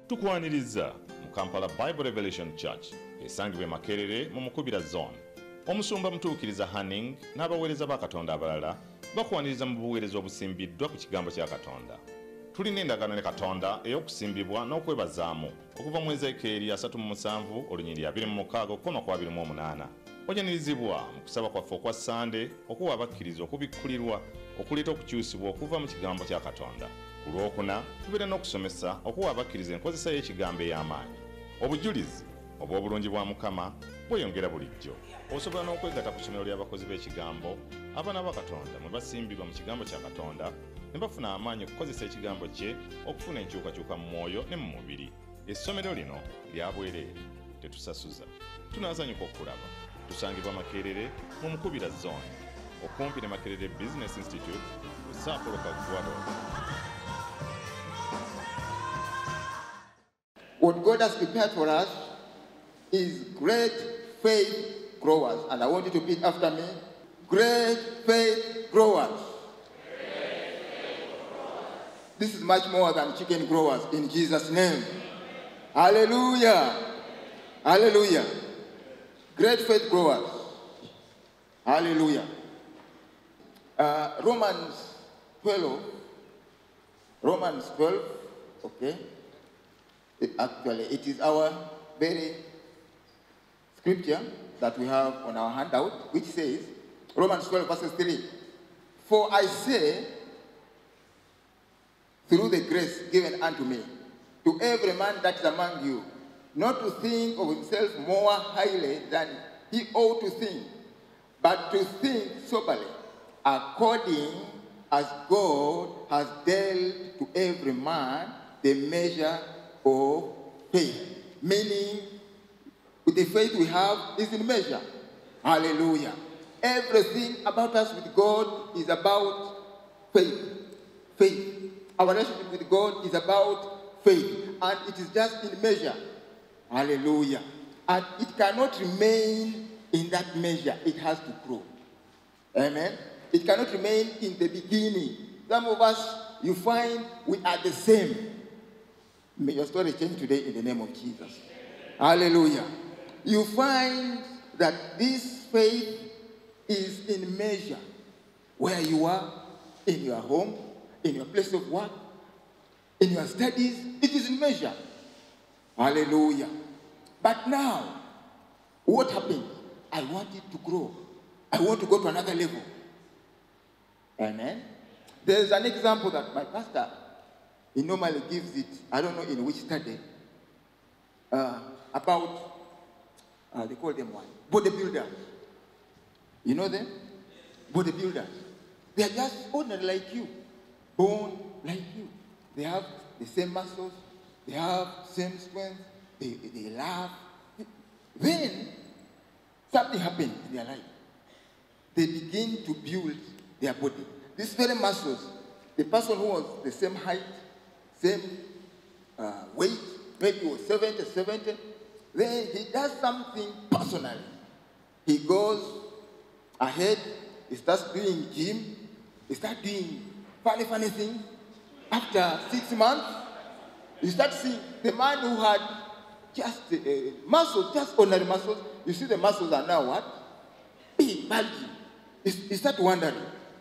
Tukwaniriza mu Kampala Bible Revelation Church esangibwa Makerere mu Mukubira Zone. Omusumba mutuukiriza Hanning n'abaweereza ba Katonda abalala bakwaniriza mu buweereza obusimbiddwa ku kigambo kya Katonda. Tulina endagaano ne Katonda ey'okusimbibwa n'okwebazaamu okuva mu Ezeekeri 37:26-28. Ojanirizibwa mu kusaba kwaffe okwa Sande okuwa abakkiriza okubikkulirwa okuleeta okukyusibwa okuva mu kigambo kya Katonda. Ku Lwokuna tubeera n'okusomesa okuwa abakkiriza enkozesa y'ekigambo ey'amaanyi. Obujulizi obw'obulungi bwa Mukama bweyongera bulijjo. Osobola n'okwegatta ku ssomero ly'abakozi b'ekigambo abaana ba Katonda mwe basimbibwa mu kigambo kya Katonda ne bafuna amaanyi okukozesa ekigambo kye okufuna enkyukakyuka mu mwoyo ne mu mubiri. Essomero lino lya bwereere, tetusasuza. Tunaazanyuka okulaba. Tusangibwa Makerere mu Mukubira Zone okumpi ne Makerere Business Institute ku Sapolo Kagwado. What God has prepared for us is great faith growers. And I want you to repeat after me. Great faith growers. This is much more than chicken growers in Jesus' name. Hallelujah. Hallelujah. Great faith growers. Hallelujah. Romans 12. Romans 12. Okay. Actually, it is our very scripture that we have on our handout, which says, Romans 12 verses 3. For I say, through the grace given unto me, to every man that is among you, not to think of himself more highly than he ought to think, but to think soberly, according as God has dealt to every man the measure of faith. Meaning, with the faith we have is in measure. Hallelujah. Everything about us with God is about faith. Faith. Our relationship with God is about faith. And it is just in measure. Hallelujah. And it cannot remain in that measure. It has to grow. Amen. It cannot remain in the beginning. Some of us, you find we are the same. May your story change today in the name of Jesus. Hallelujah. You find that this faith is in measure. Where you are, in your home, in your place of work, in your studies, it is in measure. Hallelujah. But now, what happened? I want it to grow. I want to go to another level. Amen. There's an example that my pastor, he normally gives it, I don't know in which study, about, they call them what? Bodybuilders. You know them? Bodybuilders. They are just ordinary like you, born like you. They have the same muscles, they have same strength, they laugh. Then, something happened in their life. They begin to build their body. These very muscles, the person who was the same height, same weight, maybe was 70, then he does something personally. He goes ahead, he starts doing gym, he starts doing funny things. After 6 months, you start seeing the man who had just muscles, just ordinary muscles, you see the muscles are now what? Big, bulgy. You start wondering,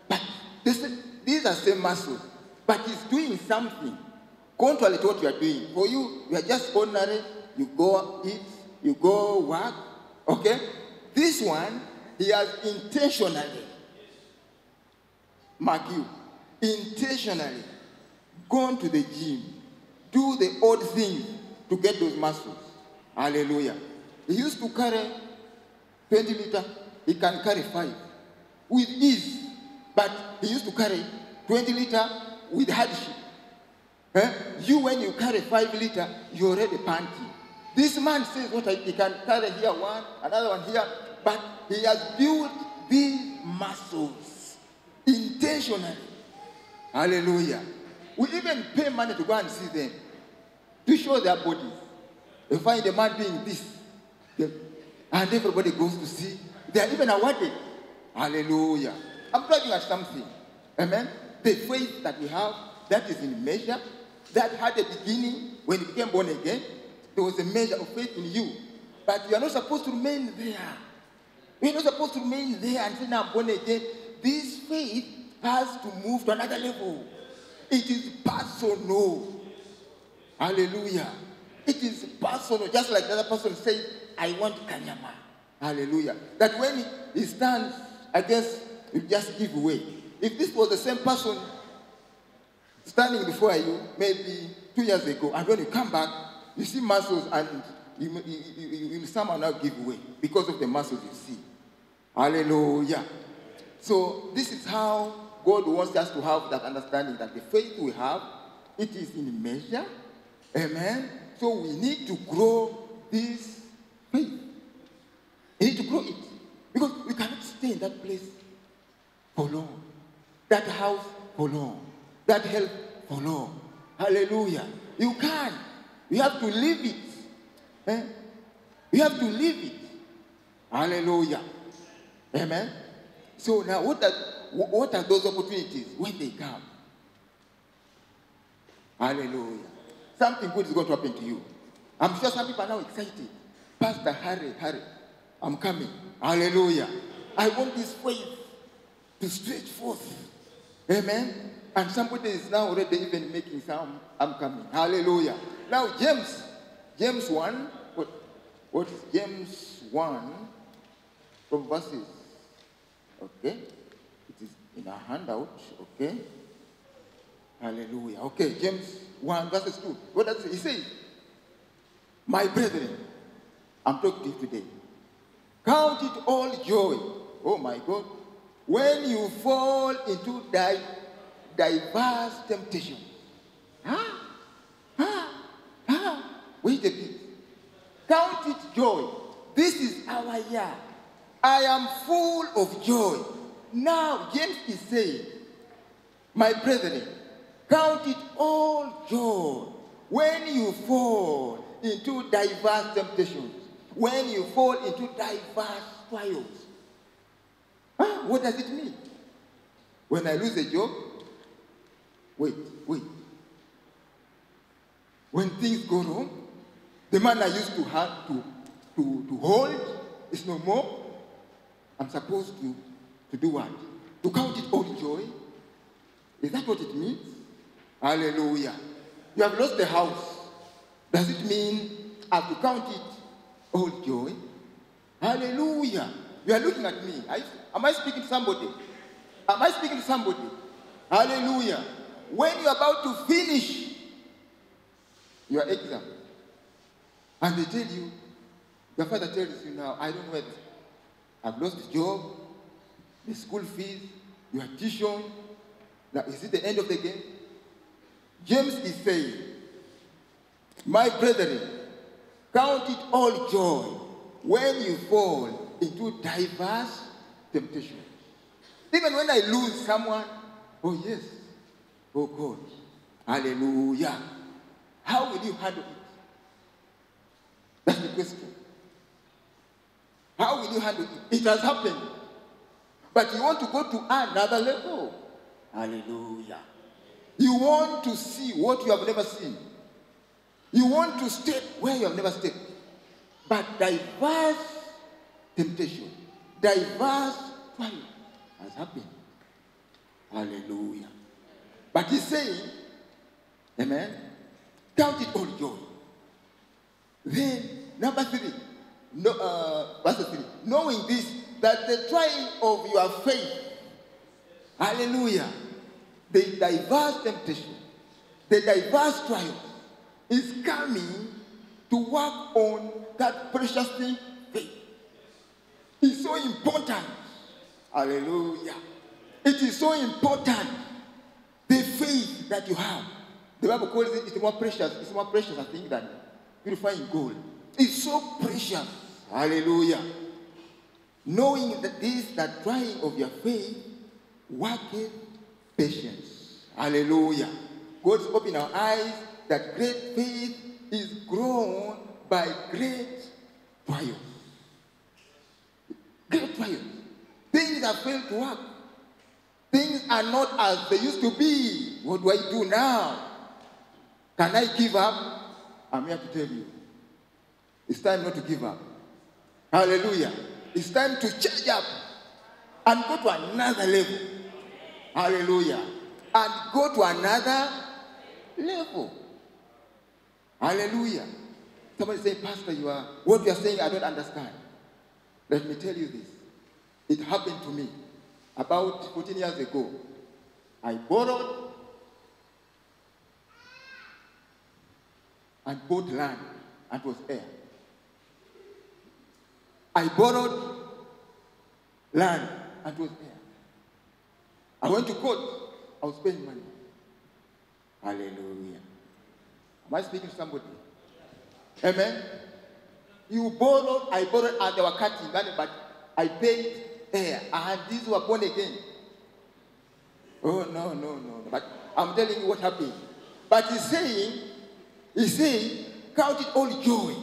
but these are same muscles, but he's doing something contrary to what you are doing. For you, you are just ordinary, you go eat, you go work, okay? This one, he has intentionally, mark you, intentionally gone to the gym, do the odd things to get those muscles. Hallelujah. He used to carry 20 liters, he can carry 5 with ease. But he used to carry 20 liters with hardship. You, when you carry 5 liters, you're already panting. This man says what he can carry here one, another one here, but he has built these muscles intentionally. Hallelujah. We even pay money to go and see them, to show their bodies. You find a man doing this, and everybody goes to see. They are even awarded. Hallelujah. I'm driving at something. Amen. The faith that we have, that is in measure. that had a beginning when you became born again. There was a measure of faith in you. But you are not supposed to remain there. You're not supposed to remain there and say, now I'm born again. This faith has to move to another level. It is personal. Hallelujah. It is personal. Just like the other person said, I want kanyama. Hallelujah. That when he stands, I guess you just give way. If this was the same person standing before you, maybe 2 years ago, and when you come back, you see muscles and you somehow now give way because of the muscles you see. Hallelujah. So this is how God wants us to have that understanding that the faith we have, it is in measure. Amen. So we need to grow this faith. We need to grow it. Because we cannot stay in that place for long. That house for long. That health for long. Hallelujah. You can't. You have to live it. Eh? You have to live it. Hallelujah. Amen. So now what are those opportunities when they come? Hallelujah. Something good is going to happen to you. I'm sure some people are now excited. Pastor, hurry. I'm coming. Hallelujah. I want this faith to stretch forth. Amen. And somebody is now already even making some, I'm coming. Hallelujah. Now James 1, what is James 1 from verses? Okay. It is in our handout. Okay. Hallelujah. Okay, James 1 verses 2. What does it say? He says, my brethren, I'm talking to you today. Count it all joy. Oh my God. When you fall into diverse temptations. Wait a bit. Count it joy. This is our year. I am full of joy. Now, James is saying, my brethren, count it all joy when you fall into diverse temptations, when you fall into diverse trials. What does it mean? When I lose a job, wait. When things go wrong, the man I used to have to hold is no more. I'm supposed to do what? To count it all joy? Is that what it means? Hallelujah. You have lost the house. Does it mean I have to count it all joy? Hallelujah. You are looking at me. Am I speaking to somebody? Am I speaking to somebody? Hallelujah. When you are about to finish your exam, and they tell you, your father tells you now, I don't know whether I've lost the job, the school fees, your tuition. Now, is it the end of the game? James is saying, my brethren, count it all joy when you fall into diverse temptations. Even when I lose someone, oh yes, oh God, hallelujah. How will you handle it? That's the question. How will you handle it? It has happened. But you want to go to another level. Hallelujah. You want to see what you have never seen. You want to step where you have never stepped. But diverse temptation, diverse trial has happened. Hallelujah. But he's saying, amen, count it all joy. Then, number 3, verse 3, knowing this, that the trying of your faith, hallelujah, the diverse temptation, the diverse trial is coming to work on that precious thing, faith. It's so important. Hallelujah. It is so important, the faith that you have. The Bible calls it, it's more precious, I think, than purifying gold. It's so precious. Hallelujah. Knowing that this, that trying of your faith, worketh patience. Hallelujah. God's opened our eyes that great faith is grown by great trials. Great trials. Things have failed to work. Things are not as they used to be. What do I do now? Can I give up? I'm here to tell you. It's time not to give up. Hallelujah. It's time to change up and go to another level. Hallelujah. And go to another level. Hallelujah. Somebody say, Pastor, what you are saying, I don't understand. Let me tell you this. It happened to me about 14 years ago. I borrowed and bought land and was heir. I borrowed land and was heir. I went to court. I was paying money. Hallelujah. Am I speaking to somebody? Amen. You borrowed, I borrowed, and they were cutting money, but I paid heir. And these were born again. Oh, no. But I'm telling you what happened. But he's saying, count it all joy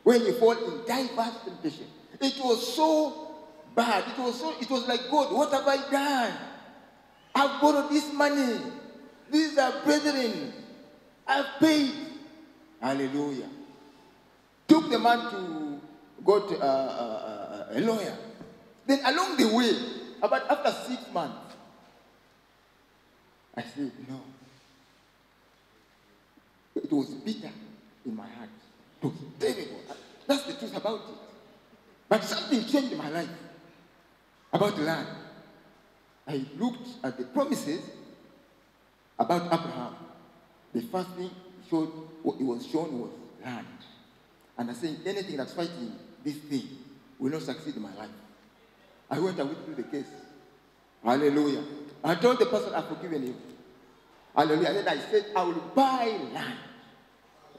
when you fall in diverse temptation. It was so bad. It was like, God, what have I done? I've borrowed this money. These are brethren. I've paid. Hallelujah. Took the man to go to a lawyer. Then along the way, about after 6 months, I said, no. It was bitter in my heart. It was terrible. That's the truth about it. But something changed in my life about the land. I looked at the promises about Abraham. The first thing it was shown was land. And I said, anything that's fighting this thing will not succeed in my life. I went and went through the case. Hallelujah. I told the person, I've forgiven you. Hallelujah. And then I said, I will buy land.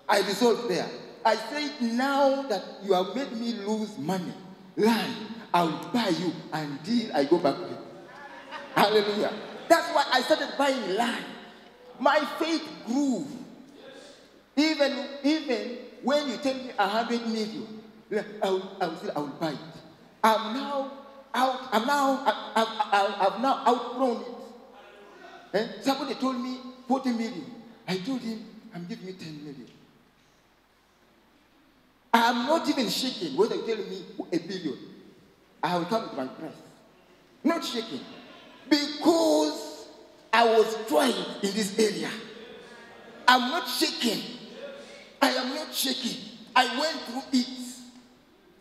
I resolved there. I said, now that you have made me lose money, land, I will buy you until I go back to you. Hallelujah. That's why I started buying land. My faith grew. Even when you tell me 100 million, I will buy it. I've now outgrown it. Somebody told me 40 million. I told him, I'm giving you 10 million. I'm not even shaking when they tell me $1 billion. I will come with my price. Not shaking. Because I was trying in this area. I'm not shaking. I am not shaking. I went through it.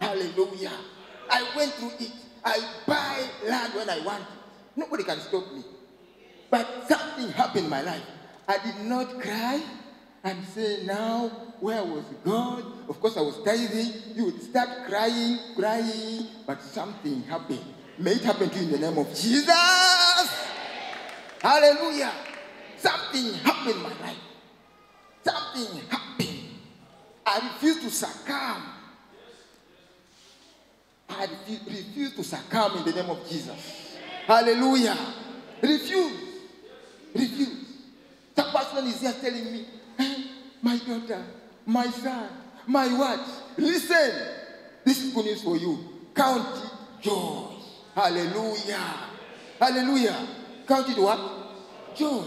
Hallelujah. I went through it. I buy land when I want it. Nobody can stop me. But something happened in my life. I did not cry and say, now, where was God? Of course, I was tithing. You would start crying. But something happened. May it happen to you in the name of Jesus. Hallelujah. Something happened in my life. Something happened. I refuse to succumb. I refuse to succumb in the name of Jesus. Hallelujah. Refuse. That person is just telling me, hey, my daughter, my son, my what? Listen, this is good news for you. Count it joy. Hallelujah. Hallelujah. Count it what? Joy.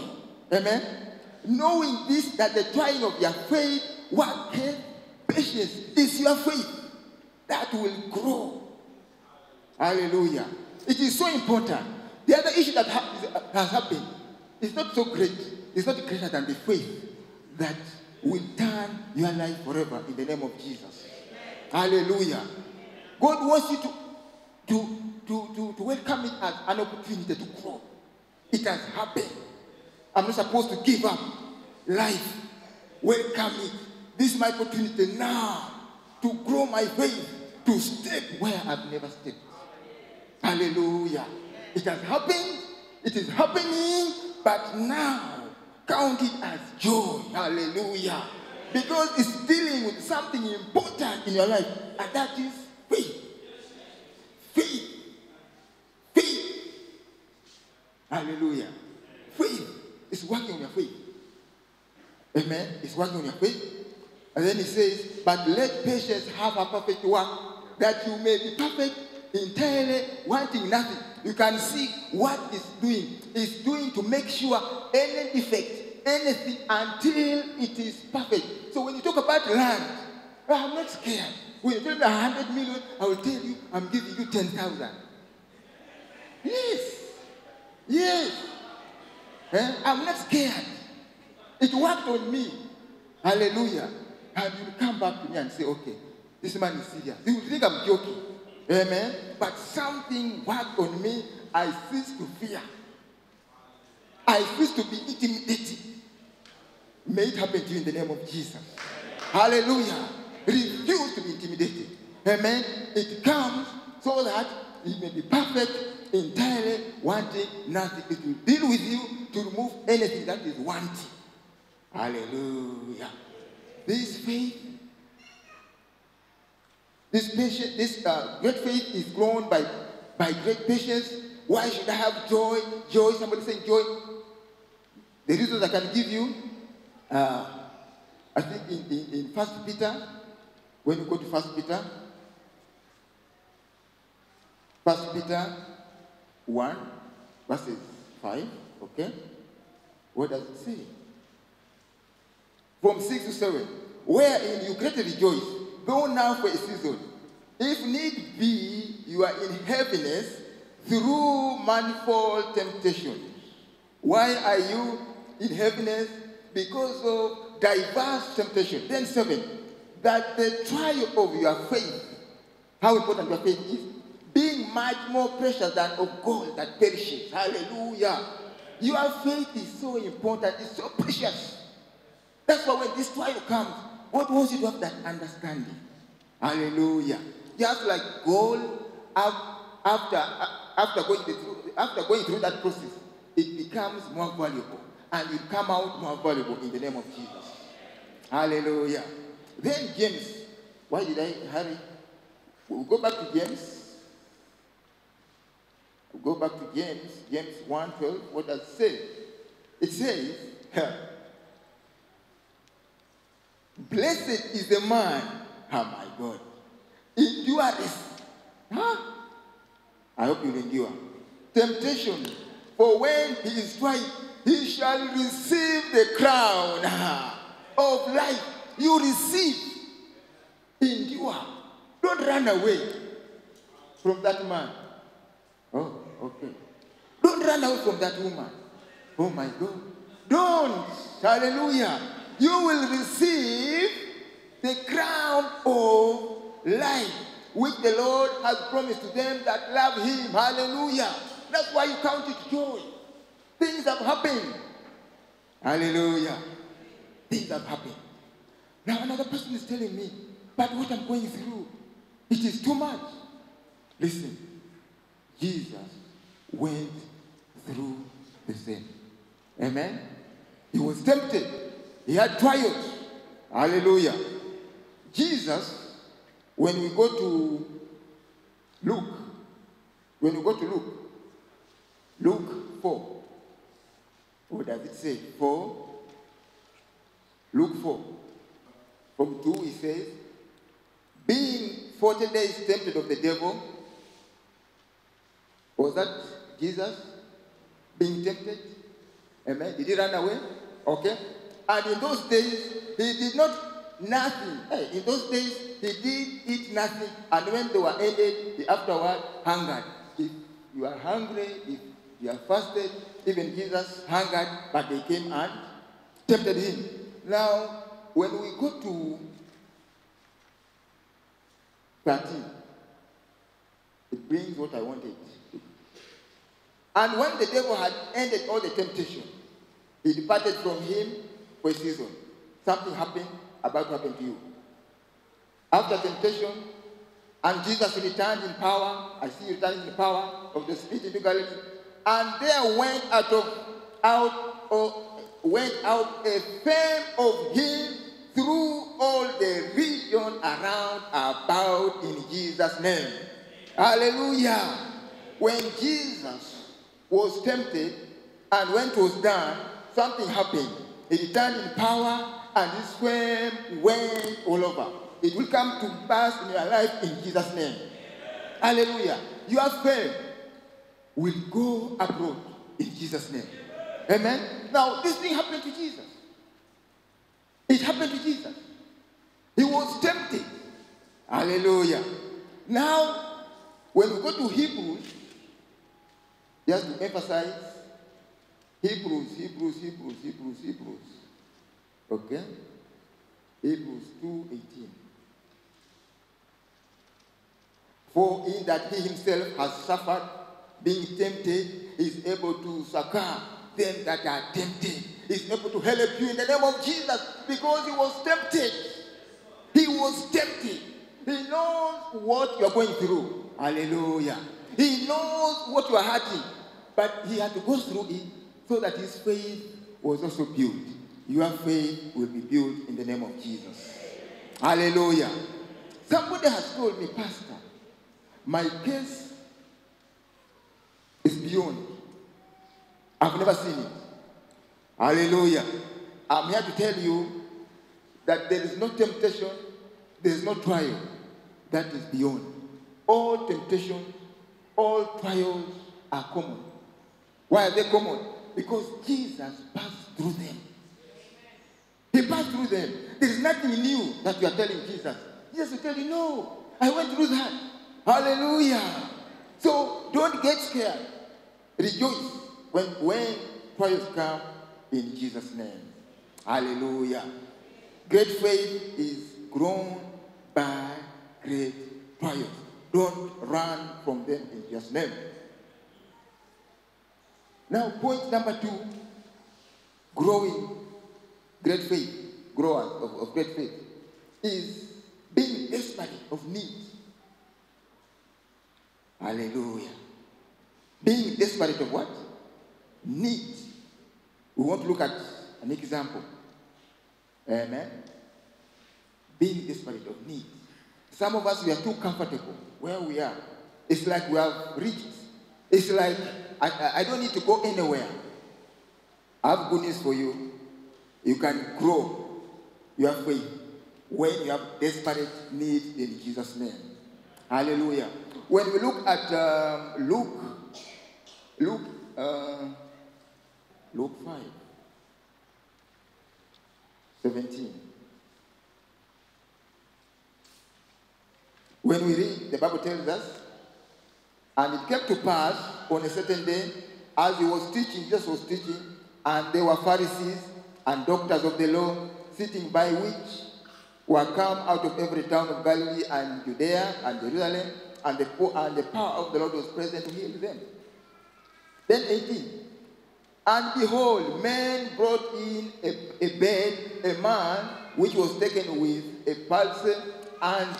Amen. Knowing this, that the trying of your faith worketh patience. Is your faith that will grow. Hallelujah. It is so important. The other issue that has happened is not so great. It's not greater than the faith that will turn your life forever in the name of Jesus. Hallelujah. God wants you to welcome it as an opportunity to grow. It has happened. I'm not supposed to give up life. Welcome it. This is my opportunity now to grow my faith, to step where I've never stepped. Hallelujah. It has happened. It is happening. But now, count it as joy. Hallelujah. Because it's dealing with something important in your life. And that is faith. Faith. Hallelujah. Faith is working on your faith. Amen. It's working on your faith. And then he says, but let patience have a perfect work, that you may be perfect, entirely wanting nothing. You can see what it's doing. It's doing to make sure any defect anything until it is perfect. So when you talk about land, I'm not scared. When you tell me 100 million, I will tell you I'm giving you 10,000. Yes. Yes. I'm not scared. It worked on me. Hallelujah. And you'll come back to me and say, okay, this man is serious. You will think I'm joking. Amen. But something worked on me. I ceased to fear. I ceased to be intimidated. May it happen to you in the name of Jesus. Hallelujah. Refuse to be intimidated. Amen. It comes so that it may be perfect, entirely wanting nothing. It will deal with you to remove anything that is wanting. Hallelujah. This faith, this patience, this great faith is grown by great patience. Why should I have joy? Joy, somebody saying joy. The reasons I can give you, I think in 1 Peter, when you go to 1 Peter, 1 Peter 1, verses 5, okay? What does it say? From 6 to 7, wherein you greatly rejoice, though now for a season, if need be, you are in heaviness through manifold temptations. Why are you in heaviness? Because of diverse temptations. Then 7, that the trial of your faith, how important your faith is, being much more precious than of gold that perishes. Hallelujah. Your faith is so important, it's so precious. That's why when this trial comes, God wants you to have that understanding. Hallelujah. Just like gold, after going through that process, it becomes more valuable. And you come out more valuable in the name of Jesus. Hallelujah. Then James. Why did I hurry? We'll go back to James. We'll go back to James. James 1:12. What does it say? It says, blessed is the man, oh my God, endureth. I hope you endure. Temptation, for when he is tried, he shall receive the crown of life. You receive. Endure. Don't run away from that man. Oh, okay. Don't run away from that woman. Oh my God. Don't. Hallelujah. You will receive the crown of life, which the Lord has promised to them that love him. Hallelujah. That's why you count it joy. Things have happened. Hallelujah. Things have happened. Now another person is telling me, but what I'm going through, it is too much. Listen, Jesus went through the same. Amen? He was tempted. He had trials. Hallelujah. Jesus, when we go to Luke, Luke 4, what does it say? 4. Luke 4. From 2, he says, being 40 days tempted of the devil. Was that Jesus being tempted? Amen. Did he run away? Okay. And in those days, he did not nothing. In those days, he did eat nothing. And when they were ended, he afterward hungered. If you are hungry, if you are fasted, even Jesus hungered, but they came and tempted him. Now, when we go to 13, it brings what I wanted. And when the devil had ended all the temptation, he departed from him for a season. Something happened, about to happen to you. After temptation, and Jesus returned in power. I see you returning in the power of the Spirit into Galilee. And there went out a fame of him through all the region around about in Jesus' name. Hallelujah. When Jesus was tempted and when it was done, something happened. He returned in power and his fame went all over. It will come to pass in your life in Jesus' name. Hallelujah. Your fame will go abroad in Jesus' name. Amen. Now, this thing happened to Jesus. It happened to Jesus. He was tempted. Hallelujah. Now, when we go to Hebrews, just to emphasize, Hebrews. Okay? Hebrews 2:18. For in that he himself has suffered, being tempted, is able to succor them that are tempted. Is able to help you in the name of Jesus, because he was tempted. He was tempted. He knows what you are going through. Hallelujah. He knows what you are hurting. But he had to go through it so that his faith was also built. Your faith will be built in the name of Jesus. Hallelujah. Somebody has told me, Pastor, my case is beyond. I've never seen it. Hallelujah. I'm here to tell you that there is no temptation, there is no trial that is beyond. All temptations, all trials are common. Why are they common? Because Jesus passed through them. He passed through them. There is nothing new that you are telling Jesus. Jesus will tell you, no, I went through that. Hallelujah. So don't get scared. Rejoice when trials come in Jesus' name. Hallelujah. Great faith is grown by great trials. Don't run from them in Jesus' name. Now, point number 2, growing great faith, growers of great faith, is being desperate of need. Hallelujah. Being desperate of what? Need. We want to look at an example. Amen. Being desperate of need. Some of us, we are too comfortable where we are. It's like we have reached. It's like, I don't need to go anywhere. I have good news for you. You can grow your faith when you have desperate need in Jesus' name. Hallelujah. When we look at Luke 5:17. When we read, the Bible tells us, and it came to pass on a certain day, as he was teaching, Jesus was teaching, and there were Pharisees and doctors of the law sitting by, which were come out of every town of Galilee and Judea and Jerusalem, and the power of the Lord was present to heal them. Then 18. And behold, men brought in a bed, a man which was taken with a palsy, and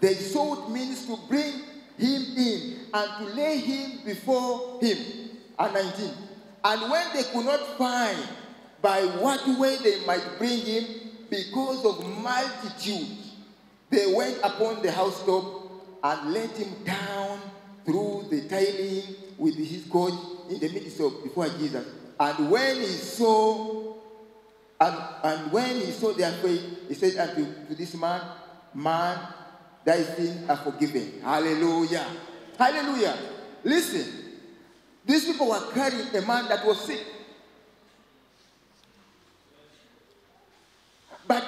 they sought means to bring him in and to lay him before him. And 19. And when they could not find by what way they might bring him, because of multitude, they went upon the housetop and let him down through the tiling with his coach in the midst of before Jesus. And when he saw, and when he saw their faith, he said unto this man, man, thy sins are forgiven. Hallelujah. Hallelujah. Listen, these people were carrying a man that was sick. But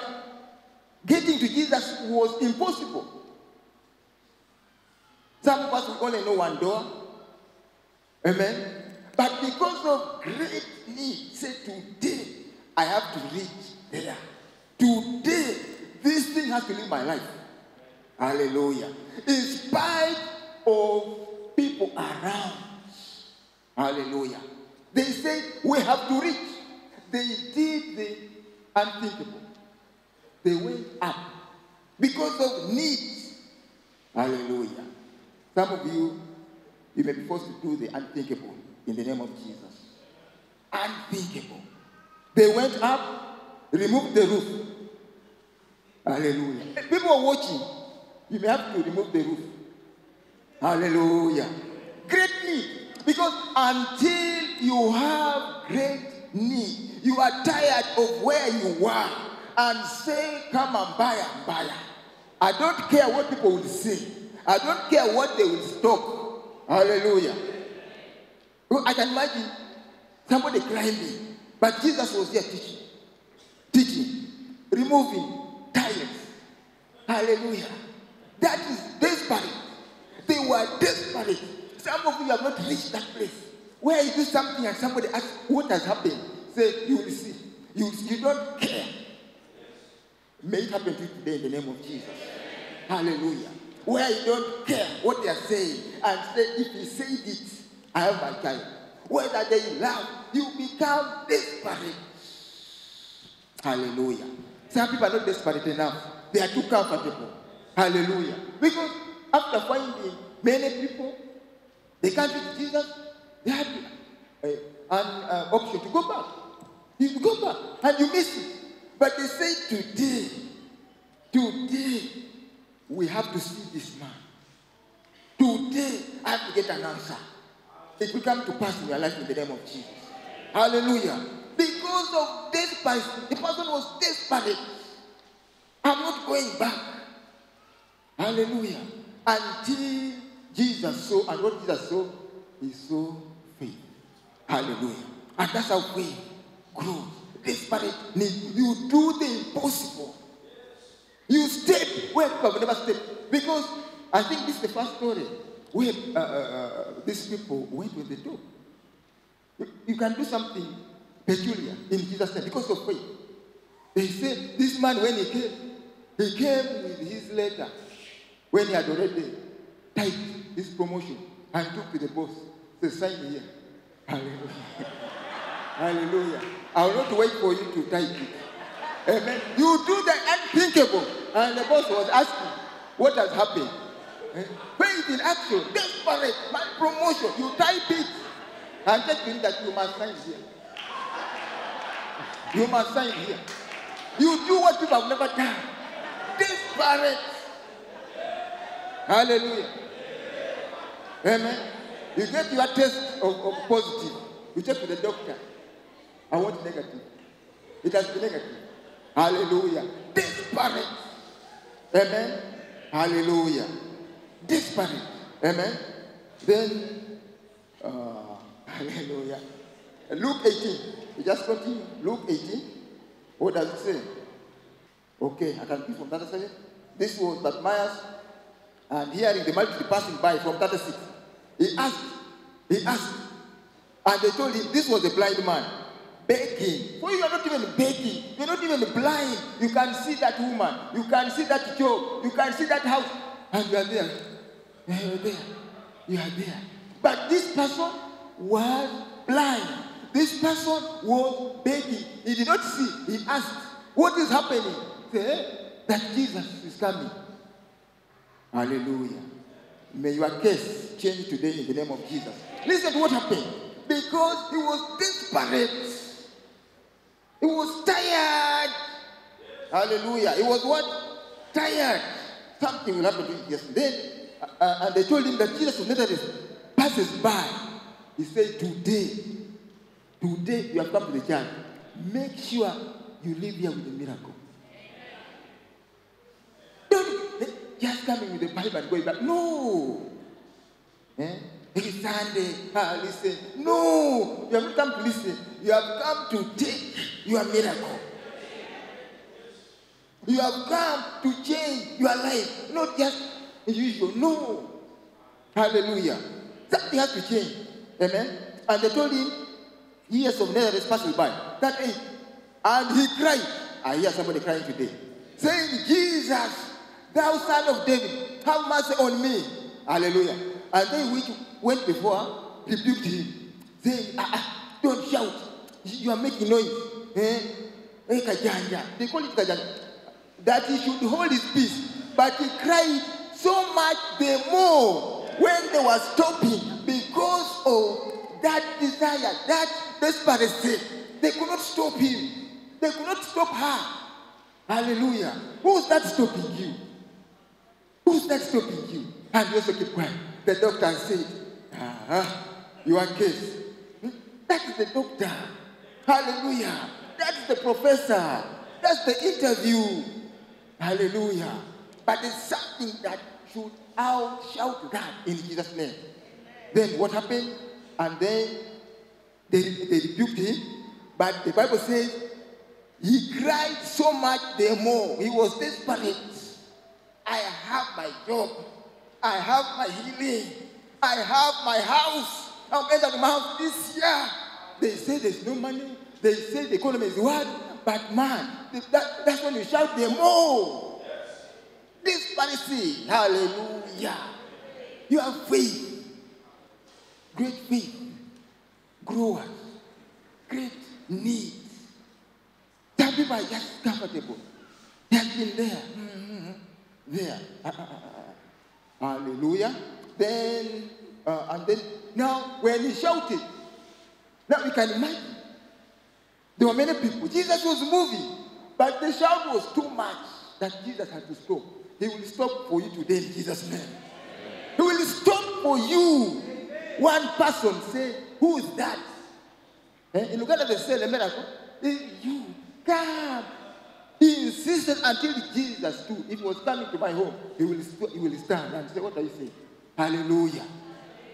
getting to Jesus was impossible. Some of us will only know one door. Amen. But because of great need, say today, I have to reach there. Today, this thing has to live my life. Hallelujah. In spite of people around. Hallelujah. They said, we have to reach. They did the unthinkable. They went up because of needs. Hallelujah. Some of you may be forced to do the unthinkable in the name of Jesus. Unthinkable. They went up, removed the roof. Hallelujah. People are watching. You may have to remove the roof. Hallelujah. Great need. Because until you have great need, you are tired of where you are and say, come and buy and buy. I don't care what people will say. I don't care what they will stop. Hallelujah. I can imagine somebody climbing. But Jesus was there teaching, removing tiles. Hallelujah. That is desperate. They were desperate. Some of you have not reached that place where you do something and somebody asks what has happened. Say, you will see. You don't care. May it happen to you today in the name of Jesus. Hallelujah. Where you don't care what they are saying and say, if he said it, I have my child. Whether they laugh, you become desperate. Hallelujah. Some people are not desperate enough. They are too comfortable. Hallelujah. Because after finding many people, they can't reach Jesus, they have an option to go back. You go back and you miss it. But they say today, we have to see this man. Today, I have to get an answer. It will come to pass in your life in the name of Jesus. Hallelujah. Because of desperation, the person was desperate. I'm not going back. Hallelujah. Until Jesus saw, and what Jesus saw, he saw faith. Hallelujah. And that's how faith grows. Desperate need. You do the impossible. You step where people have never stepped. Because I think this is the first story where these people went with the door. You can do something peculiar in Jesus' name because of faith. They say this man, when he came with his letter when he had already typed his promotion and took to the boss. Say, sign here. Hallelujah. Hallelujah. I will not wait for you to type it. Amen. You do the unthinkable. And the boss was asking, what has happened? Faith in action, desperate, my promotion. You type it and tell him that you must sign here. You must sign here. You do what people have never done. Desperate. Hallelujah. Amen. You get your test of positive. You check with the doctor. I want negative. It has been negative. Hallelujah. Desperate. Amen. Hallelujah. Desperate. Amen. Then, hallelujah. Luke 18. We just continue. Luke 18. What does it say? Okay, I can read from 37. This was Bartimaeus, and hearing the multitude passing by from 36. He asked, and they told him, this was a blind man, begging. For you are not even begging. You're not even blind. You can see that woman. You can see that job. You can see that house. And you are there. You are there. You are there. But this person was blind. This person was begging. He did not see. He asked, what is happening? Say, that Jesus is coming. Hallelujah. May your case change today in the name of Jesus. Listen to what happened. Because he was desperate. He was tired. Hallelujah. He was what? Tired. Something will happen to him yesterday. And they told him that Jesus of Nazareth passes by. He said, today you have come to the church. Make sure you live here with a miracle. Don't just coming with the Bible and going back. No. It's Sunday. Listen. No. You have not come to listen. You have come to take your miracle. You have come to change your life. Not just usual. No. Hallelujah. Something has to change. Amen. And they told him, years of Nazareth passing by. That age. And he cried. I hear somebody crying today. Saying, Jesus, thou son of David, have mercy on me. Hallelujah. And they which went before rebuked him, saying, don't shout. You are making noise. They call it kajanja. That he should hold his peace. But he cried so much the more when they were stopping because of that desire, that desperation. They could not stop him. They could not stop her. Hallelujah. Who's that stopping you? Who's that stopping you? And you also keep quiet. The doctor said, your case. That is the doctor. Hallelujah. That's the professor. That's the interview. Hallelujah. But there's something that should outshout that in Jesus' name. Then what happened? And then they rebuked him, but the Bible says he cried so much the more. He was desperate. I have my job. I have my healing. I have my house. I'm entering my house this year. They say there's no money. They say the economy is what? But man, that's when you shout the more. This Pharisee, hallelujah. You have faith. Great faith. Growers. Great needs. Some people are just comfortable. They have been there. There. Hallelujah. Then, and then, now when he shouted, now we can imagine. There were many people. Jesus was moving, but the shout was too much that Jesus had to stop. He will stop for you today in Jesus' name. He will stop for you. One person say, who is that? In Uganda they say the miracle. You come. He insisted until Jesus too. If he was coming to my home, he will stand and say, what are you saying? Hallelujah.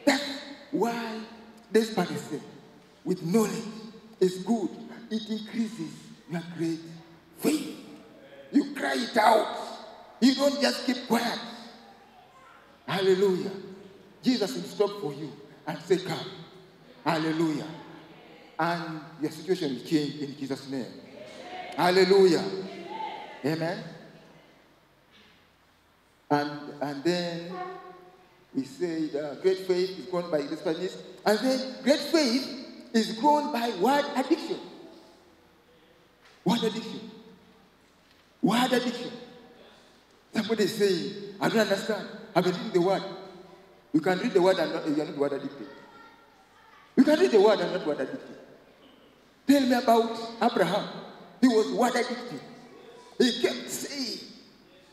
That's why this part is said, with knowledge is good. It increases your great faith. You cry it out. You don't just keep quiet. Hallelujah. Jesus will stop for you and say, come. Hallelujah. And your situation will change in Jesus' name. Hallelujah. Amen. And then he said, great faith is grown by this kindness. And then great faith is grown by word addiction. Word addiction. Word addiction. Somebody is saying, I don't understand. I've been reading the word. You can read the word and you are not word addicted. You can read the word and not word addicted. Tell me about Abraham. He was word addicted. He kept saying,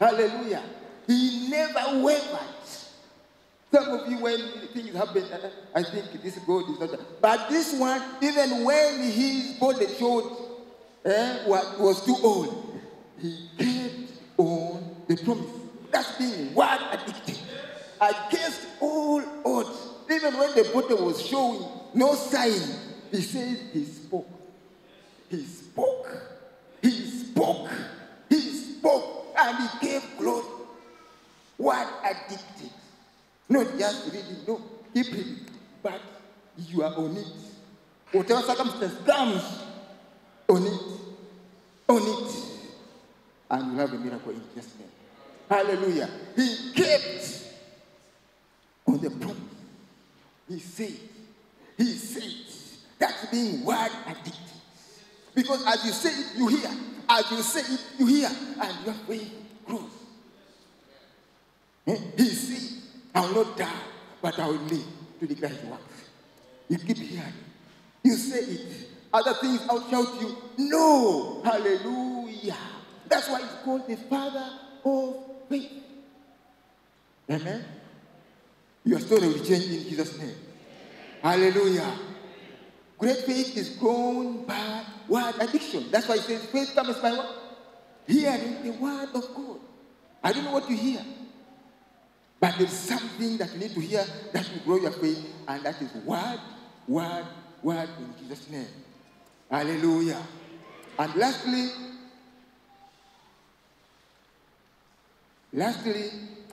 hallelujah. He never wavered. Some of you, when things happen, I think this God is not that. But this one, even when his body showed was too old, he kept on the promise. That's being word addicted. Against all odds. Even when the body was showing no sign, he says he spoke. He spoke. He spoke. He spoke. And he gave glory. Word addicted. Not just reading, no, keep reading. But you are on it. Whatever circumstance comes, on it. On it. And you have a miracle in Jesus' name. Hallelujah. He kept on the promise. He said, that's being word addicted. Because as you say it, you hear. As you say it, you hear. And your faith grows. He said, I will not die, but I will live to declare his works. You keep hearing. You say it. Other things outshout you. No. Hallelujah. That's why it's called the Father of faith. Amen. Your story will change in Jesus' name. Hallelujah. Great faith is grown by word addiction. That's why it says faith comes by what? Hearing the word of God. I don't know what you hear. But there's something that you need to hear that will grow your faith, and that is word in Jesus' name. Hallelujah. And lastly,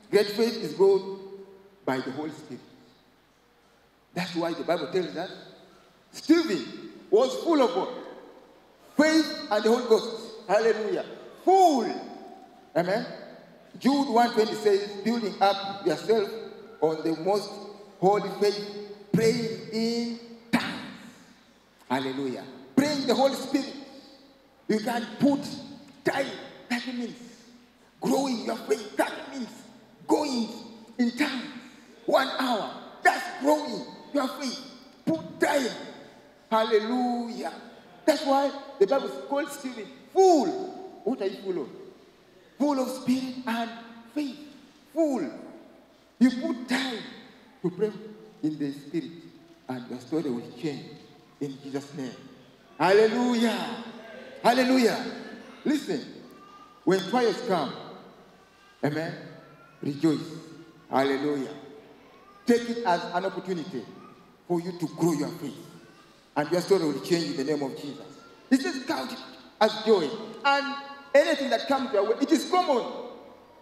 great faith is grown by the Holy Spirit. That's why the Bible tells us Stephen was full of what? Faith and the Holy Ghost. Hallelujah. Full. Amen. Jude 1:20 says, building up yourself on the most holy faith, praying in tongues. Hallelujah. Praying the Holy Spirit. You can put time. That means growing your faith. That means going in tongues. 1 hour. That's growing your faith. Put time. Hallelujah. That's why the Bible calls Stephen full. What are you full of? Full of spirit and faith. Full. You put time to pray in the spirit, and your story will change in Jesus' name. Hallelujah. Hallelujah. Listen, when trials come, amen, rejoice. Hallelujah. Take it as an opportunity for you to grow your faith. and your story will change in the name of Jesus. He says, count it as joy. And anything that comes your way, it is common.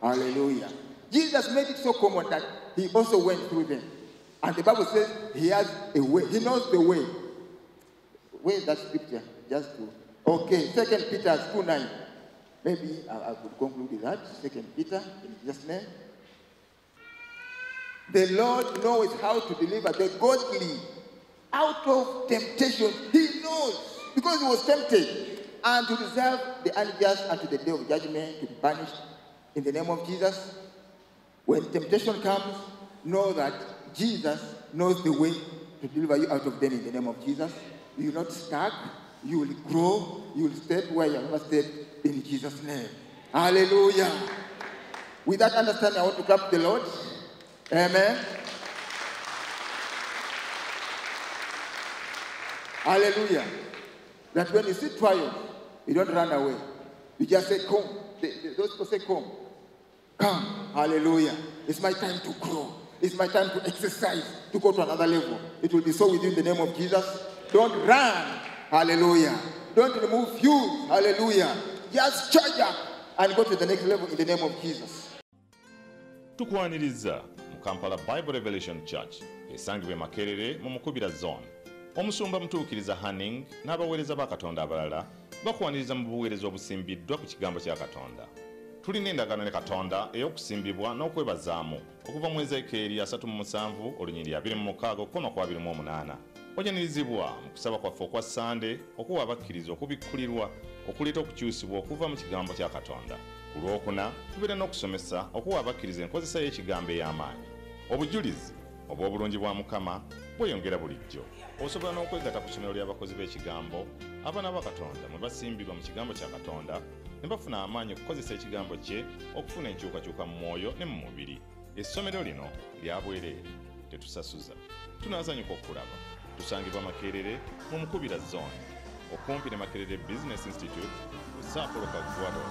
Hallelujah. Jesus made it so common that he also went through them. And the Bible says he has a way. He knows the way. Where is that scripture? Just to... Okay, 2 Peter 2:9. Maybe I could conclude with that. 2 Peter, in Jesus' name. The Lord knows how to deliver the godly out of temptation. He knows, because he was tempted, and to reserve the unjust unto the day of judgment, to be punished in the name of Jesus. When temptation comes, know that Jesus knows the way to deliver you out of them in the name of Jesus. You will not stuck. You will grow. You will step where you have never stepped in Jesus' name. Hallelujah. With that understanding, I want to clap the Lord. Amen. Hallelujah. That when you see trial, you don't run away. You just say, come. Those people say, come. Come. Hallelujah. It's my time to grow. It's my time to exercise, to go to another level. It will be so with you in the name of Jesus. Don't run. Hallelujah. Don't remove fuse. Hallelujah. Just charge up and go to the next level in the name of Jesus. Tukwaniriza mu Kampala Bible Revelation Church esangibwa Makerere mu Mukubira Zone. Omusumba mutuukiriza Hanning n'abaweereza ba Katonda abalala bakwaniriza mu buweereza obusimbiddwa ku kigambo kya Katonda. Tulina endagaano ne Katonda ey'okusimbibwa n'okwebazaamu okuva mu Ezeekeri 37 olunyiriri 26 okukoma ku 28. Ojanirizibwa mu kusaba kwaffe okwa Sande okuwa abakkiriza okubikkulirwa okuleeta okukyusibwa okuva mu kigambo kya Katonda. Ku Lwokuna tubeera n'okusomesa okuwa abakkiriza enkozesa y'ekigambo ey'amaanyi. Obujulizi obw'obulungi bwa Mukama bweyongera bulijjo. Osobola n'okwegatta ku ssomero ly'abakozi b'ekigambo abaana ba Katonda mwe basimbirwa mu kigambo kya Katonda ne bafuna amaanyi okukozesa ekigambo kye okufuna enkyukakyuka mu mwoyo ne mu mubiri. Essomero lino lya bwereere, tetusasuza. Tunaasanyuka okulaba. Tusangibwa Makerere mu Mukubira Zone okumpi ne Makerere Business Institute ku Sapolo Kagwado.